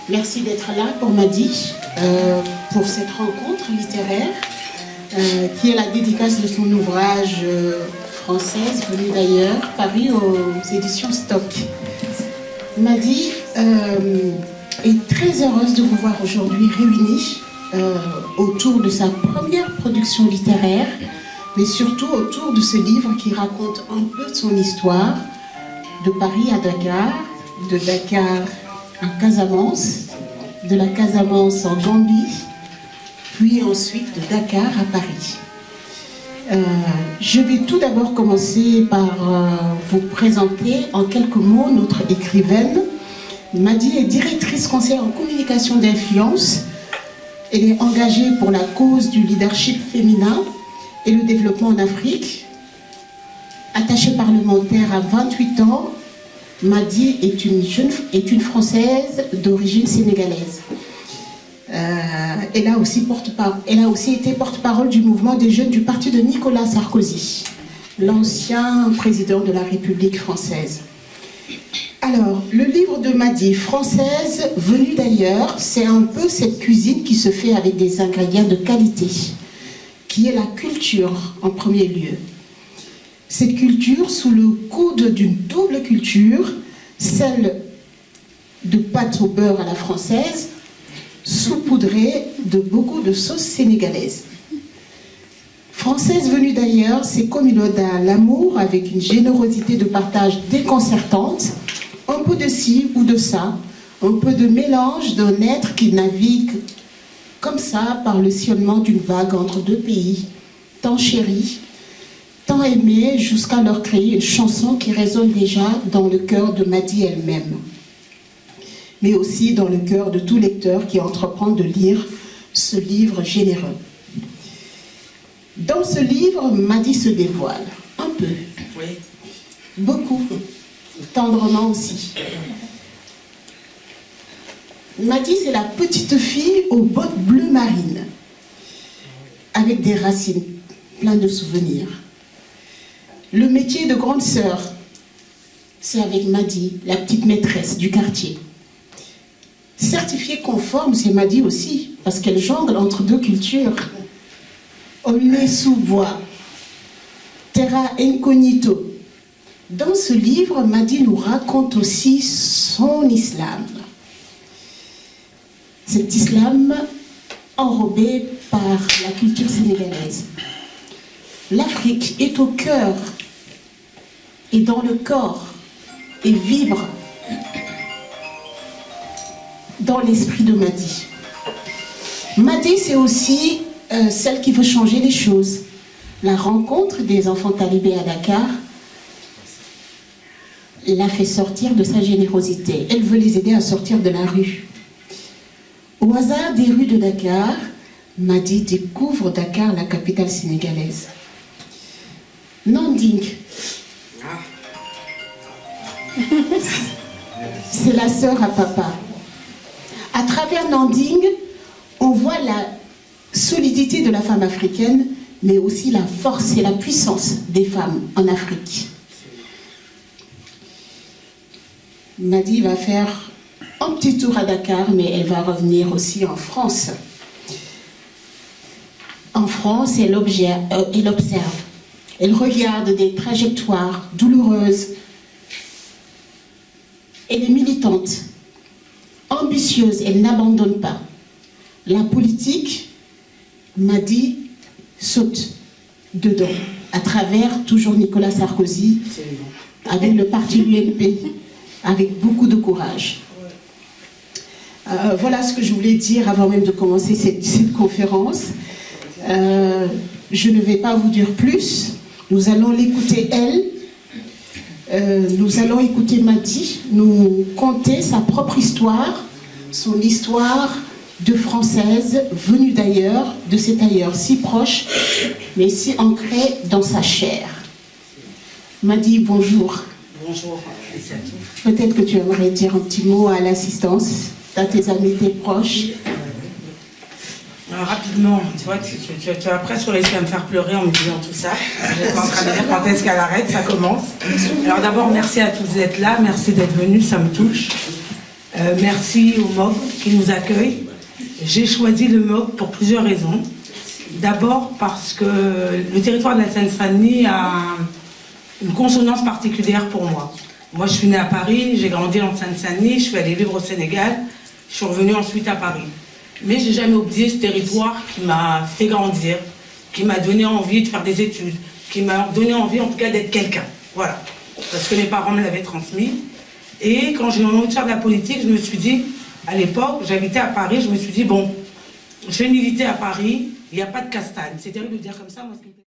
Merci d'être là pour Madi, pour cette rencontre littéraire qui est la dédicace de son ouvrage Française, venue d'ailleurs, paru aux éditions Stock. Madi est très heureuse de vous voir aujourd'hui réunis autour de sa première production littéraire, mais surtout autour de ce livre qui raconte un peu de son histoire, de Paris à Dakar, de Dakar à Casamance, de la Casamance en Gambie, puis ensuite de Dakar à Paris. Je vais tout d'abord commencer par vous présenter en quelques mots notre écrivaine. Madi est directrice conseillère en communication d'influence. Elle est engagée pour la cause du leadership féminin et le développement en Afrique. Attachée parlementaire à 28 ans, Madi est une Française d'origine sénégalaise. Elle a aussi été porte-parole du mouvement des jeunes du parti de Nicolas Sarkozy, l'ancien président de la République française. Alors, le livre de Madi, Française, venue d'ailleurs, c'est un peu cette cuisine qui se fait avec des ingrédients de qualité, qui est la culture en premier lieu. Cette culture sous le coude d'une double culture, celle de pâte au beurre à la française, saupoudrée de beaucoup de sauces sénégalaises. Française venue d'ailleurs, c'est comme une ode à l'amour avec une générosité de partage déconcertante, un peu de ci ou de ça, un peu de mélange d'un être qui navigue comme ça par le sillonnement d'une vague entre deux pays, tant chéris, tant aimés, jusqu'à leur créer une chanson qui résonne déjà dans le cœur de Madi elle-même, mais aussi dans le cœur de tout lecteur qui entreprend de lire ce livre généreux. Dans ce livre, Madi se dévoile, un peu, oui. Beaucoup, tendrement aussi. Madi, c'est la petite fille aux bottes bleues marines, avec des racines, plein de souvenirs. Le métier de grande sœur, c'est avec Madi, la petite maîtresse du quartier. Certifiée conforme, c'est Madi aussi, parce qu'elle jongle entre deux cultures. Olé sous bois, terra incognito. Dans ce livre, Madi nous raconte aussi son islam. Cet islam enrobé par la culture sénégalaise. L'Afrique est au cœur et dans le corps et vibre dans l'esprit de Madi. Madi, c'est aussi celle qui veut changer les choses. La rencontre des enfants talibés à Dakar l'a fait sortir de sa générosité. Elle veut les aider à sortir de la rue. Au hasard des rues de Dakar, Madi découvre Dakar, la capitale sénégalaise. Nanding, c'est la sœur à papa. À travers Nanding, on voit la solidité de la femme africaine, mais aussi la force et la puissance des femmes en Afrique. Madi va faire un petit tour à Dakar, mais elle va revenir aussi en France. En France, elle observe. Elle regarde des trajectoires douloureuses. Elle est militante, ambitieuse, elle n'abandonne pas. La politique, Madi saute. dedans, à travers toujours Nicolas Sarkozy, avec le parti UMP, avec beaucoup de courage. Voilà ce que je voulais dire avant même de commencer cette conférence. Je ne vais pas vous dire plus. Nous allons l'écouter elle. Nous allons écouter Madi nous conter sa propre histoire, son histoire de Française venue d'ailleurs, de cet ailleurs si proche, mais si ancrée dans sa chair. Madi, bonjour. Bonjour. Peut-être que tu aimerais dire un petit mot à l'assistance, à tes amis, tes proches. Rapidement, tu vois, tu as presque réussi à me faire pleurer en me disant tout ça. J'étais en train de dire quand est-ce qu'elle arrête, ça commence. Alors d'abord, merci à tous d'être là, merci d'être venus, ça me touche. Merci au MOG qui nous accueille. J'ai choisi le MOG pour plusieurs raisons. D'abord parce que le territoire de la Seine-Saint-Denis a une consonance particulière pour moi. Moi, je suis née à Paris, j'ai grandi en Seine-Saint-Denis, je suis allée vivre au Sénégal, je suis revenue ensuite à Paris. Mais je n'ai jamais oublié ce territoire qui m'a fait grandir, qui m'a donné envie de faire des études, qui m'a donné envie en tout cas d'être quelqu'un. Voilà. Parce que mes parents me l'avaient transmis. Et quand j'ai eu envie de faire de la politique, je me suis dit, à l'époque, j'habitais à Paris, je me suis dit, bon, je vais militer à Paris, il n'y a pas de castagne. C'est terrible de dire comme ça, moi, ce qui me